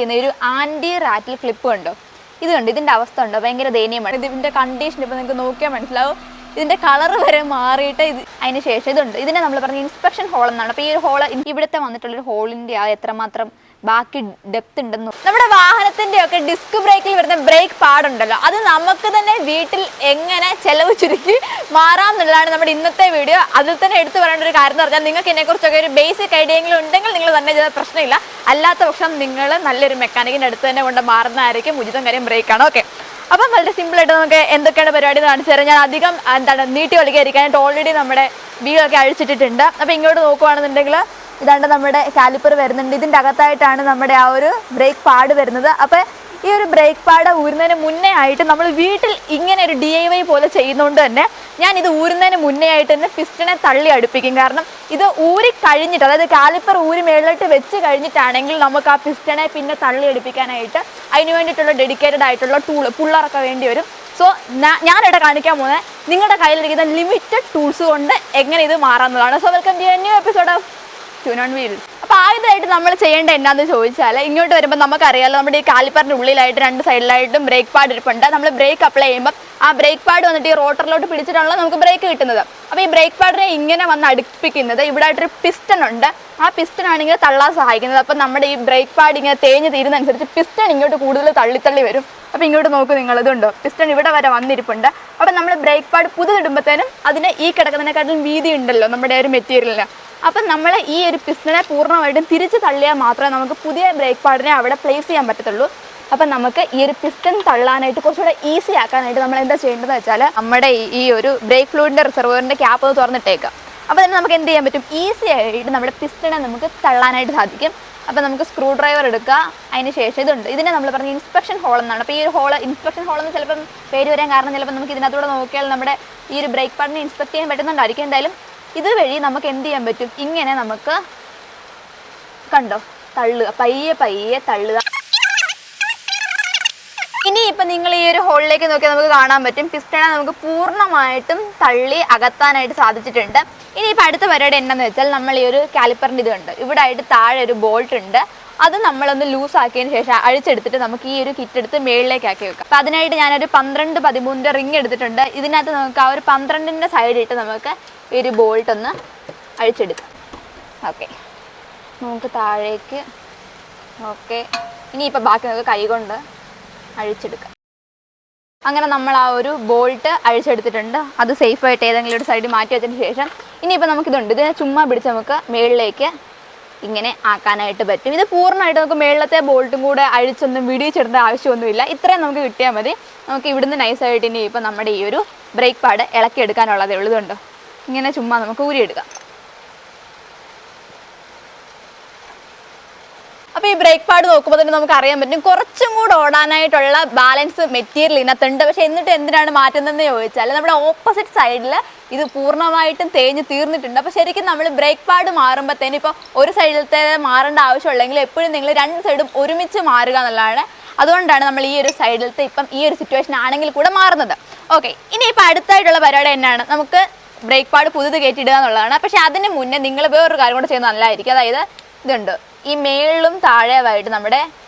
ഒരു anti rattle clip കണ്ടോ? ഇത് കണ്ടോ? ഇതിന്റെ അവസ്ഥ ഉണ്ടോ? ഭയങ്കര ദയനീയമാണ്. ഇതിന്റെ കണ്ടീഷൻ ഇപ്പൊ നിങ്ങൾക്ക് നോക്കിയാൽ മനസ്സിലാവും. ഇതിന്റെ കളർ വരെ മാറിയിട്ട് അതിന് ശേഷം ഇതുണ്ട്. ഇതിനെ നമ്മൾ പറഞ്ഞ ഇൻസ്പെക്ഷൻ ഹോൾ എന്നാണ്. അപ്പോൾ ഈ ഒരു ഹോൾ ഇവിടുത്തെ വന്നിട്ടുള്ളൊരു ഹോളിന്റെ ആ എത്രമാത്രം ബാക്കി ഡെപ്ത് ഉണ്ടെന്നും നമ്മുടെ വാഹനത്തിന്റെ ഒക്കെ ഡിസ്ക് ബ്രേക്കിൽ വരുന്ന ബ്രേക്ക് പാടുണ്ടല്ലോ, അത് നമുക്ക് തന്നെ വീട്ടിൽ എങ്ങനെ ചെലവ് ചുരുക്കി മാറാമെന്നുള്ളതാണ് നമ്മുടെ ഇന്നത്തെ വീഡിയോ. അതിൽ തന്നെ എടുത്തു പറയേണ്ട ഒരു കാര്യം എന്ന് പറഞ്ഞാൽ നിങ്ങൾക്ക് ഇതിനെക്കുറിച്ചൊക്കെ ഒരു ബേസിക് ഐഡിയയെങ്കിലും ഉണ്ടെങ്കിൽ നിങ്ങൾ തന്നെ ചെയ്ത പ്രശ്നമില്ല. അല്ലാത്ത പക്ഷം നിങ്ങൾ നല്ലൊരു മെക്കാനിക്കിൻ്റെ അടുത്ത് തന്നെ കൊണ്ട് മാറുന്നതായിരിക്കും ഉചിതം. കാര്യം ബ്രേക്കാണ്. ഓക്കെ, അപ്പം വളരെ സിമ്പിളായിട്ട് നമുക്ക് എന്തൊക്കെയാണ് പരിപാടി കാണിച്ചു തരാം. ഞാൻ അധികം നീട്ടി വലിക്കാതിരിക്കാനായിട്ട് ഓൾറെഡി നമ്മുടെ വീലൊക്കെ അഴിച്ചിട്ടിട്ടുണ്ട്. അപ്പോൾ ഇങ്ങോട്ട് നോക്കുകയാണെന്നുണ്ടെങ്കിൽ ഇതാണ്ട് നമ്മുടെ കാലിപ്പർ വരുന്നുണ്ട്. ഇതിൻ്റെ അകത്തായിട്ടാണ് നമ്മുടെ ആ ഒരു ബ്രേക്ക് പാഡ് വരുന്നത്. അപ്പോൾ ഈ ഒരു ബ്രേക്ക് പാഡ് ഊരുന്നതിന് മുന്നേ ആയിട്ട് നമ്മൾ വീട്ടിൽ ഇങ്ങനെ ഒരു DIY പോലെ ചെയ്യുന്നതുകൊണ്ട് തന്നെ ഞാൻ ഇത് ഊരുന്നതിന് മുന്നേ ആയിട്ട് തന്നെ പിസ്റ്റനെ തള്ളി അടുപ്പിക്കും. കാരണം ഇത് ഊരി കഴിഞ്ഞിട്ട്, അതായത് കാലിപ്പർ ഊരി മേളിലോട്ട് വെച്ച് കഴിഞ്ഞിട്ടാണെങ്കിൽ നമുക്ക് ആ പിസ്റ്റനെ പിന്നെ തള്ളി അടുപ്പിക്കാനായിട്ട് അതിന് വേണ്ടിയിട്ടുള്ള ഡെഡിക്കേറ്റഡ് ആയിട്ടുള്ള പുള്ളറൊക്കെ വേണ്ടി വരും. സോ ഞാനിവിടെ കാണിക്കാൻ പോകുന്നത് നിങ്ങളുടെ കയ്യിലിരിക്കുന്ന ലിമിറ്റഡ് ടൂൾസ് കൊണ്ട് എങ്ങനെ ഇത് മാറാവുന്നതാണ്. So welcome to new episode of Tune on Wheel. അപ്പോൾ ആദ്യമായിട്ട് നമ്മൾ ചെയ്യേണ്ട എന്താണെന്ന് ചോദിച്ചാൽ, ഇങ്ങോട്ട് വരുമ്പോൾ നമുക്കറിയാമല്ലോ നമ്മുടെ ഈ കാലിപ്പറിൻ്റെ ഉള്ളിലായിട്ട് രണ്ട് സൈഡിലായിട്ടും ബ്രേക്ക് പാഡ് ഇരിപ്പുണ്ട്. നമ്മൾ ബ്രേക്ക് അപ്ലൈ ചെയ്യുമ്പോൾ ആ ബ്രേക്ക് പാഡ് വന്നിട്ട് ഈ റോട്ടറിലോട്ട് പിടിച്ചിട്ടാണല്ലോ നമുക്ക് ബ്രേക്ക് കിട്ടുന്നത്. അപ്പോൾ ഈ ബ്രേക്ക് പാഡിനെ ഇങ്ങനെ വന്ന് അടുപ്പിക്കുന്നത് ഇവിടെ ആയിട്ടൊരു പിസ്റ്റൺ ഉണ്ട്. ആ പിസ്റ്റൺ ആണ് ഇങ്ങനെ തള്ളാൻ സഹായിക്കുന്നത്. അപ്പോൾ നമ്മുടെ ഈ ബ്രേക്ക് പാഡ് ഇങ്ങനെ തേഞ്ഞ് തീരുന്നതനുസരിച്ച് പിസ്റ്റൺ ഇങ്ങോട്ട് കൂടുതൽ തള്ളി വരും. അപ്പോൾ ഇങ്ങോട്ട് നോക്കൂ നിങ്ങൾ, ഇതുണ്ടോ പിസ്റ്റൺ ഇവിടെ വരെ വന്നിരിപ്പുണ്ട്. അപ്പോൾ നമ്മൾ ബ്രേക്ക് പാഡ് പുതിയിടുമ്പോഴത്തേനും അതിന് ഈ കിടക്കുന്നതിനെക്കാട്ടിലും വീതി ഉണ്ടല്ലോ നമ്മുടെ ഒരു മെറ്റീരിയലിന്. അപ്പം നമ്മൾ ഈ ഒരു പിസ്റ്റനെ പൂർണ്ണമായിട്ടും തിരിച്ച് തള്ളിയാൽ മാത്രമേ നമുക്ക് പുതിയ ബ്രേക്ക് പാഡിനെ അവിടെ പ്ലേസ് ചെയ്യാൻ പറ്റത്തുള്ളൂ. അപ്പം നമുക്ക് ഈ ഒരു പിസ്റ്റൺ തള്ളാനായിട്ട് കുറച്ചുകൂടെ ഈസി ആക്കാനായിട്ട് നമ്മൾ എന്താ ചെയ്യേണ്ടതെന്ന് വെച്ചാൽ, നമ്മുടെ ഈ ഒരു ബ്രേക്ക് ഫ്ലൂയിഡിൻ്റെ റിസർവറിൻ്റെ ക്യാപ്പ് ഒന്ന് തുറന്നിട്ടേക്കാം. അപ്പോൾ തന്നെ നമുക്ക് എന്ത് ചെയ്യാൻ പറ്റും? ഈസി ആയിട്ട് നമ്മുടെ പിസ്റ്റനെ നമുക്ക് തള്ളാനായിട്ട് സാധിക്കും. അപ്പോൾ നമുക്ക് സ്ക്രൂ ഡ്രൈവർ എടുക്കുക. അതിന് ശേഷം ഇതുണ്ട്, ഇതിനെ നമ്മൾ പറഞ്ഞ ഇൻസ്പെക്ഷൻ ഹോൾ എന്നാണ്. അപ്പോൾ ഈ ഒരു ഹോൾ ഇൻസ്പെക്ഷൻ ഹോൾ എന്ന് ചിലപ്പം പേര് വരാൻ കാരണം ചിലപ്പോൾ നമുക്ക് ഇതിനകത്തൂടെ നോക്കിയാൽ നമ്മുടെ ഈ ഒരു ബ്രേക്ക് പാഡിനെ ഇൻസ്പെക്ട് ചെയ്യാൻ പറ്റുന്നുണ്ടായിരിക്കും. എന്തായാലും ഇതുവഴി നമുക്ക് എന്ത് ചെയ്യാൻ പറ്റും? ഇങ്ങനെ നമുക്ക് കണ്ടോ തള്ളുക, പയ്യെ തള്ളുക. ഇനി ഇപ്പം നിങ്ങൾ ഈ ഒരു ഹോളിലേക്ക് നോക്കിയാൽ നമുക്ക് കാണാൻ പറ്റും പിസ്റ്റനെ നമുക്ക് പൂർണ്ണമായിട്ടും തള്ളി അകത്താനായിട്ട് സാധിച്ചിട്ടുണ്ട്. ഇനിയിപ്പോൾ അടുത്ത പരിപാടി എന്താണെന്ന് വെച്ചാൽ, നമ്മൾ ഈ ഒരു കാലിപ്പറിൻ്റെ ഇത് കണ്ട് ഇവിടെ ആയിട്ട് താഴെ ഒരു ബോൾട്ട് ഉണ്ട്. അത് നമ്മളൊന്ന് ലൂസ് ആക്കിയതിന് ശേഷം അഴിച്ചെടുത്തിട്ട് നമുക്ക് ഈ ഒരു കിറ്റ് എടുത്ത് മേളിലേക്ക് ആക്കി വെക്കാം. അപ്പോൾ അതിനായിട്ട് ഞാനൊരു 12-13 റിങ് എടുത്തിട്ടുണ്ട്. ഇതിനകത്ത് നമുക്ക് ആ ഒരു 12ൻ്റെ സൈഡിട്ട് നമുക്ക് ഈ ഒരു ബോൾട്ട് ഒന്ന് അഴിച്ചെടുക്കാം. ഓക്കെ, നമുക്ക് താഴേക്ക്. ഓക്കെ, ഇനിയിപ്പോൾ ബാക്കി നമുക്ക് കൈകൊണ്ട് അഴിച്ചെടുക്കാം. അങ്ങനെ നമ്മൾ ആ ഒരു ബോൾട്ട് അഴിച്ചെടുത്തിട്ടുണ്ട്. അത് സേഫായിട്ട് ഏതെങ്കിലും ഒരു സൈഡിൽ മാറ്റി വെച്ചതിന് ശേഷം ഇനിയിപ്പോൾ നമുക്കിതുണ്ട്, ഇതിനെ ചുമ്മാ പിടിച്ച് നമുക്ക് മേളിലേക്ക് ഇങ്ങനെ ആക്കാനായിട്ട് പറ്റും. ഇത് പൂർണ്ണമായിട്ട് നമുക്ക് മേളത്തെ ബോൾട്ടും കൂടെ അഴിച്ചൊന്നും വിടിയിച്ചിടേണ്ട ആവശ്യമൊന്നുമില്ല. ഇത്രയും നമുക്ക് കിട്ടിയാൽ മതി. നമുക്ക് ഇവിടുന്ന് നൈസായിട്ട് ഇനി ഇപ്പോൾ നമ്മുടെ ഈ ഒരു ബ്രേക്ക് പാഡ് ഇളക്കിയെടുക്കാനുള്ളതേ ഉള്ളതുണ്ട്. ഇങ്ങനെ ചുമ്മാ നമുക്ക് ഊരിയെടുക്കാം. അപ്പോൾ ഈ ബ്രേക്ക് പാഡ് നോക്കുമ്പോൾ തന്നെ നമുക്ക് അറിയാൻ പറ്റും കുറച്ചും കൂടെ ഓടാനായിട്ടുള്ള ബാലൻസ് മെറ്റീരിയൽ ഇതിനകത്തുണ്ട്. പക്ഷേ എന്നിട്ട് എന്തിനാണ് മാറ്റുന്നതെന്ന് ചോദിച്ചാൽ, നമ്മുടെ ഓപ്പോസിറ്റ് സൈഡിൽ ഇത് പൂർണ്ണമായിട്ടും തേഞ്ഞ് തീർന്നിട്ടുണ്ട്. അപ്പോൾ ശരിക്കും നമ്മൾ ബ്രേക്ക് പാഡ് മാറുമ്പോഴത്തേനും ഇപ്പോൾ ഒരു സൈഡിലത്തെ മാറേണ്ട ആവശ്യമുള്ളെങ്കിൽ എപ്പോഴും നിങ്ങൾ രണ്ട് സൈഡും ഒരുമിച്ച് മാറുക എന്നുള്ളതാണ്. അതുകൊണ്ടാണ് നമ്മൾ ഈ ഒരു സൈഡിലത്തെ ഇപ്പം ഈ ഒരു സിറ്റുവേഷൻ ആണെങ്കിൽ കൂടെ മാറുന്നത്. ഓക്കെ, ഇനിയിപ്പോൾ അടുത്തായിട്ടുള്ള പരിപാടി എന്നാണ്? നമുക്ക് ബ്രേക്ക് പാഡ് പുതിയത് കയറ്റിയിടുക എന്നുള്ളതാണ്. പക്ഷേ അതിന് മുന്നേ നിങ്ങൾ വേറൊരു കാര്യം കൂടെ ചെയ്യുന്നത് നല്ലതായിരിക്കും. അതായത് ഇതുണ്ട്, ഈ മേളിലും താഴെയായിട്ട് നമ്മുടെ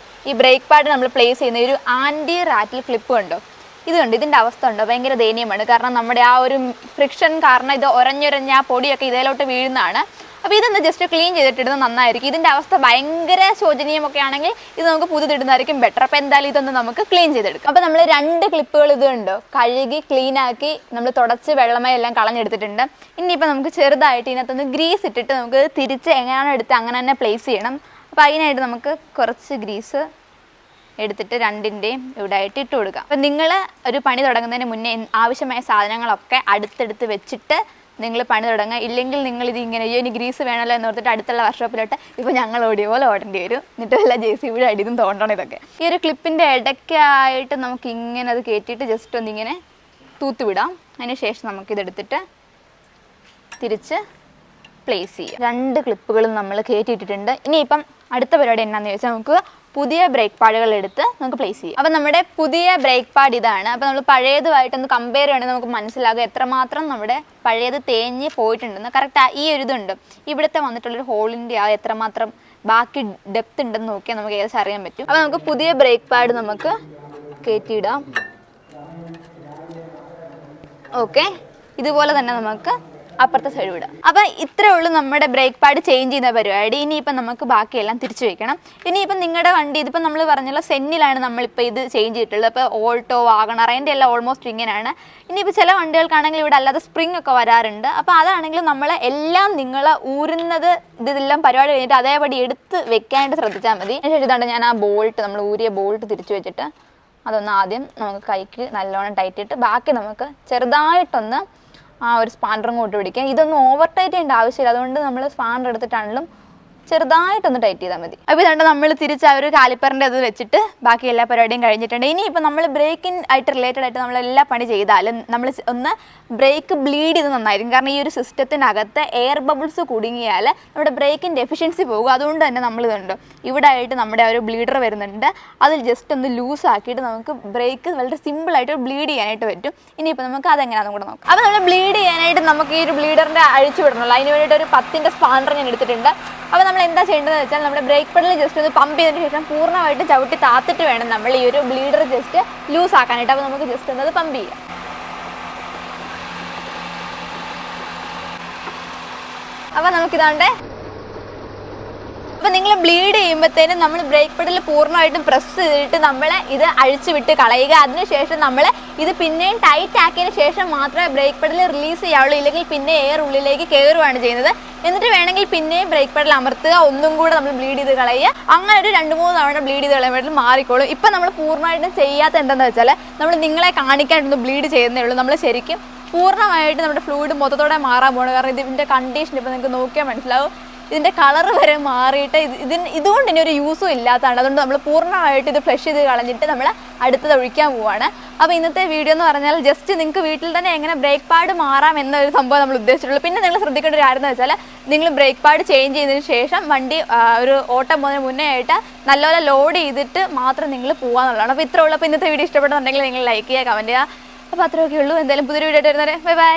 ഈ ബ്രേക്ക് പാഡ് നമ്മൾ പ്ലേസ് ചെയ്യുന്ന ഒരു ആൻറ്റി റാറ്റിൽ ക്ലിപ്പ് കണ്ടോ? ഇത് കണ്ടോ? ഇതിൻ്റെ അവസ്ഥ ഉണ്ടോ? ഭയങ്കര ദയനീയമാണ്. കാരണം നമ്മുടെ ആ ഒരു ഫ്രിക്ഷൻ കാരണം ഇത് ഒരഞ്ഞൊരഞ്ഞ ആ പൊടിയൊക്കെ ഇതിലോട്ട് വീഴുന്നതാണ്. അപ്പോൾ ഇതൊന്ന് ജസ്റ്റ് ക്ലീൻ ചെയ്തിട്ടിടുന്നത് നന്നായിരിക്കും. ഇതിൻ്റെ അവസ്ഥ ഭയങ്കര ശോചനീയമൊക്കെ ആണെങ്കിൽ ഇത് നമുക്ക് പുതിയതിടുന്നതായിരിക്കും ബെറ്റർ. അപ്പോൾ എന്തായാലും ഇതൊന്ന് നമുക്ക് ക്ലീൻ ചെയ്തെടുക്കാം. അപ്പോൾ നമ്മൾ 2 ക്ലിപ്പുകൾ ഇതുണ്ട് കഴുകി ക്ലീനാക്കി നമ്മൾ തുടച്ച് വെള്ളമായി എല്ലാം കളഞ്ഞെടുത്തിട്ടുണ്ട്. ഇനിയിപ്പോൾ നമുക്ക് ചെറുതായിട്ട് ഇതിനകത്തൊന്ന് ഗ്രീസ് ഇട്ടിട്ട് നമുക്ക് തിരിച്ച് എങ്ങനെയാണോ എടുത്ത് അങ്ങനെ തന്നെ പ്ലേസ് ചെയ്യണം. അപ്പോൾ അതിനായിട്ട് നമുക്ക് കുറച്ച് ഗ്രീസ് എടുത്തിട്ട് രണ്ടിൻ്റെയും ഇവിടെ ആയിട്ട് ഇട്ട് കൊടുക്കാം. അപ്പം നിങ്ങൾ ഒരു പണി തുടങ്ങുന്നതിന് മുന്നേ ആവശ്യമായ സാധനങ്ങളൊക്കെ അടുത്തെടുത്ത് വെച്ചിട്ട് നിങ്ങൾ പണി തുടങ്ങുക. ഇല്ലെങ്കിൽ നിങ്ങളിത് ഇങ്ങനെ ഇനി ഗ്രീസ് വേണമല്ലോ എന്ന് ഓർത്തിട്ട് അടുത്തുള്ള വർക്ക്ഷോപ്പിലോട്ട് ഇപ്പോൾ ഞങ്ങൾ ഓടിയ പോലെ ഓടേണ്ടി വരും. എന്നിട്ട് വല്ല JCB അടിയും തോണ്ടണം. ഇതൊക്കെ ഈ ഒരു ക്ലിപ്പിൻ്റെ ഇടയ്ക്കായിട്ട് നമുക്ക് ഇങ്ങനെ അത് കയറ്റിയിട്ട് ജസ്റ്റ് ഒന്നിങ്ങനെ തൂത്തുവിടാം. അതിന് ശേഷം നമുക്കിതെടുത്തിട്ട് തിരിച്ച് പ്ലേസ് ചെയ്യാം. 2 ക്ലിപ്പുകളും നമ്മൾ കയറ്റിയിട്ടിട്ടുണ്ട്. ഇനിയിപ്പം അടുത്ത പരിപാടി എന്നാന്ന് ചോദിച്ചാൽ, നമുക്ക് പുതിയ ബ്രേക്ക് പാഡുകൾ എടുത്ത് നമുക്ക് പ്ലേസ് ചെയ്യാം. അപ്പോൾ നമ്മുടെ പുതിയ ബ്രേക്ക് പാഡ് ഇതാണ്. അപ്പോൾ നമ്മൾ പഴയതുമായിട്ടൊന്ന് കമ്പയർ ചെയ്യണമെങ്കിൽ നമുക്ക് മനസ്സിലാകും എത്രമാത്രം നമ്മുടെ പഴയത് തേഞ്ഞ് പോയിട്ടുണ്ടെന്ന്. കറക്റ്റ് ഈ ഒരു ഇതുണ്ട്, ഇവിടുത്തെ വന്നിട്ടുള്ളൊരു ഹോളിൻ്റെ ആ എത്രമാത്രം ബാക്കി ഡെപ്ത് ഉണ്ടെന്ന് നോക്കിയാൽ നമുക്ക് ഏകദേശം അറിയാൻ പറ്റും. അപ്പോൾ നമുക്ക് പുതിയ ബ്രേക്ക് പാഡ് നമുക്ക് കയറ്റിയിടാം. ഓക്കെ, ഇതുപോലെ തന്നെ നമുക്ക് അപ്പുറത്തെ സൈഡ് വിടാം. അപ്പോൾ ഇത്രയേ ഉള്ളൂ നമ്മുടെ ബ്രേക്ക് പാഡ് ചേഞ്ച് ചെയ്യുന്ന പരിപാടി. ഇനിയിപ്പം നമുക്ക് ബാക്കിയെല്ലാം തിരിച്ചു വെക്കണം. ഇനിയിപ്പം നിങ്ങളുടെ വണ്ടി ഇതിപ്പോൾ നമ്മൾ പറഞ്ഞല്ലോ സെന്നിലാണ് നമ്മളിപ്പോൾ ഇത് ചേഞ്ച് ചെയ്തിട്ടുള്ളത്. അപ്പോൾ ഓൾട്ടോ, വാഗണർ അതിൻ്റെ എല്ലാം ഓൾമോസ്റ്റ് ഇങ്ങനെയാണ്. ഇനിയിപ്പോൾ ചില വണ്ടികൾക്കാണെങ്കിൽ ഇവിടെ അല്ലാതെ സ്പ്രിംഗ് ഒക്കെ വരാറുണ്ട്. അപ്പോൾ അതാണെങ്കിൽ നമ്മൾ എല്ലാം നിങ്ങൾ ഊരുന്നത് ഇതെല്ലാം പരിപാടി കഴിഞ്ഞിട്ട് അതേപടി എടുത്ത് വെക്കാനായിട്ട് ശ്രദ്ധിച്ചാൽ മതി. അതിനുശേഷം ഇതാണ് ഞാൻ ആ ബോൾട്ട്, നമ്മൾ ഊരിയ ബോൾട്ട് തിരിച്ചു വെച്ചിട്ട് അതൊന്ന് ആദ്യം നമുക്ക് കൈക്ക് നല്ലോണം ടൈറ്റ് ഇട്ട് ബാക്കി നമുക്ക് ചെറുതായിട്ടൊന്ന് ആ ഒരു സ്പാൻഡറും കൊണ്ട് പിടിക്കാം. ഇതൊന്നും ഓവർ ടൈറ്റ് ചെയ്യേണ്ട ആവശ്യമില്ല. അതുകൊണ്ട് നമ്മൾ സ്പാൻഡർ എടുത്തിട്ടാണെങ്കിലും ചെറുതായിട്ടൊന്ന് ടൈറ്റ് ചെയ്താൽ മതി. അപ്പോൾ ഇതുകൊണ്ട് നമ്മൾ തിരിച്ച് ആ ഒരു കാലിപ്പറിൻ്റെ അത് വെച്ചിട്ട് ബാക്കി എല്ലാ പരിപാടിയും കഴിഞ്ഞിട്ടുണ്ട്. ഇനിയിപ്പോൾ നമ്മൾ ബ്രേക്കിൻ ആയിട്ട് റിലേറ്റഡ് ആയിട്ട് നമ്മളെല്ലാ പണി ചെയ്താലും നമ്മൾ ഒന്ന് ബ്രേക്ക് ബ്ലീഡ് ചെയ്ത് നന്നായിരിക്കും. കാരണം ഈ ഒരു സിസ്റ്റത്തിനകത്ത് എയർ ബബിൾസ് കുടുങ്ങിയാൽ നമ്മുടെ ബ്രേക്കിൻ്റെ എഫിഷ്യൻസി പോകും. അതുകൊണ്ട് തന്നെ നമ്മളിതുണ്ട് ഇവിടെ ആയിട്ട് നമ്മുടെ ആ ഒരു ബ്ലീഡർ വരുന്നുണ്ട്. അതിൽ ജസ്റ്റ് ഒന്ന് ലൂസ് ആക്കിയിട്ട് നമുക്ക് ബ്രേക്ക് വളരെ സിമ്പിളായിട്ട് ബ്ലീഡ് ചെയ്യാനായിട്ട് പറ്റും. ഇനിയിപ്പോൾ നമുക്ക് അതെങ്ങനെയാണെന്ന് കൂടെ നോക്കാം. അപ്പോൾ നമ്മൾ ബ്ലീഡ് ചെയ്യാനായിട്ട് നമുക്ക് ഈ ഒരു ബ്ലീഡറിൻ്റെ അഴിച്ചു വിടണമല്ലോ. അതിന് വേണ്ടിയിട്ട് ഒരു 10ൻ്റെ സ്പാൻഡർ ഞാൻ എടുത്തിട്ടുണ്ട്. അപ്പോൾ നമ്മൾ എന്താ ചെയ്യേണ്ടതെന്ന് വെച്ചാൽ നമ്മുടെ ബ്രേക്ക് പെഡൽ ജസ്റ്റ് ഒന്ന് പമ്പ് ചെയ്തതിന് ശേഷം പൂർണ്ണമായിട്ട് ചവിട്ടി താത്തിട്ട് വേണം നമ്മൾ ഈ ഒരു ബ്ലീഡർ ജസ്റ്റ് ലൂസ് ആക്കാനായിട്ട്. അപ്പോൾ നമുക്ക് ജസ്റ്റ് ഒന്ന് അത് പമ്പ് ചെയ്യാം. അപ്പോൾ നമുക്കിതാണ്ട് അപ്പോൾ നിങ്ങൾ ബ്ലീഡ് ചെയ്യുമ്പോഴത്തേനും നമ്മൾ ബ്രേക്ക് പെഡൽ പൂർണ്ണമായിട്ടും പ്രസ് ചെയ്തിട്ട് നമ്മൾ ഇത് അഴിച്ചു വിട്ട് കളയുക. അതിനുശേഷം നമ്മൾ ഇത് പിന്നെയും ടൈറ്റ് ആക്കിയതിന് ശേഷം മാത്രമേ ബ്രേക്ക് പെഡൽ റിലീസ് ചെയ്യാവുള്ളൂ. ഇല്ലെങ്കിൽ പിന്നെ എയർ ഉള്ളിലേക്ക് കയറുകയാണ് ചെയ്യുന്നത്. എന്നിട്ട് വേണമെങ്കിൽ പിന്നെയും ബ്രേക്ക് പെഡൽ അമർത്തുക, ഒന്നും കൂടെ നമ്മൾ ബ്ലീഡ് ചെയ്ത് കളയുക. അങ്ങനെ ഒരു 2-3 തവണ ബ്ലീഡ് ചെയ്ത് കളയുമ്പോഴേക്കും മാറിക്കോളും. ഇപ്പം നമ്മൾ പൂർണ്ണമായിട്ടും ചെയ്യാത്ത എന്താണെന്ന് വെച്ചാൽ നമ്മൾ നിങ്ങളെ കാണിക്കാനൊന്ന് ബ്ലീഡ് ചെയ്യുന്നേ ഉള്ളൂ. നമ്മൾ ശരിക്കും പൂർണ്ണമായിട്ട് നമ്മുടെ ഫ്ലൂയിഡ് മൊത്തത്തോടെ മാറാൻ പോകണം. കാരണം ഇതിൻ്റെ കണ്ടീഷൻ ഇപ്പോൾ നിങ്ങൾക്ക് നോക്കിയാൽ മനസ്സിലാവും. ഇതിൻ്റെ കളർ വരെ മാറിയിട്ട് ഇതുകൊണ്ട് ഇനി ഒരു യൂസും ഇല്ലാത്തതാണ്. അതുകൊണ്ട് നമ്മൾ പൂർണ്ണമായിട്ട് ഇത് ഫ്ലഷ് ചെയ്ത് കളഞ്ഞിട്ട് നമ്മൾ അടുത്തത് ഒഴിക്കാൻ പോവുകയാണ്. അപ്പോൾ ഇന്നത്തെ വീഡിയോ എന്ന് പറഞ്ഞാൽ ജസ്റ്റ് നിങ്ങൾക്ക് വീട്ടിൽ തന്നെ എങ്ങനെ ബ്രേക്ക് പാഡ് മാറാം എന്നൊരു സംഭവം നമ്മൾ ഉദ്ദേശിച്ചിട്ടുള്ളൂ. പിന്നെ നിങ്ങൾ ശ്രദ്ധിക്കേണ്ട ഒരു കാര്യം എന്ന് വെച്ചാൽ നിങ്ങൾ ബ്രേക്ക് പാഡ് ചേഞ്ച് ചെയ്തതിന് ശേഷം വണ്ടി ഒരു ഓട്ടം പോകുന്നതിന് മുന്നേ ആയിട്ട് നല്ലപോലെ ലോഡ് ചെയ്തിട്ട് മാത്രം നിങ്ങൾ പോകാമെന്നുള്ളതാണ്. അപ്പോൾ ഇത്രേ ഉള്ളൂ. അപ്പോൾ ഇന്നത്തെ വീഡിയോ ഇഷ്ടപ്പെടുന്നുണ്ടെങ്കിൽ നിങ്ങൾ ലൈക്ക് ചെയ്യുക, കമൻറ്റ് ചെയ്യുക. അപ്പോൾ അത്രയൊക്കെ ഉള്ളൂ. എന്തായാലും പുതിയൊരു വീഡിയോ ആയിട്ട് വരുന്നവരെ ബൈ ബൈ.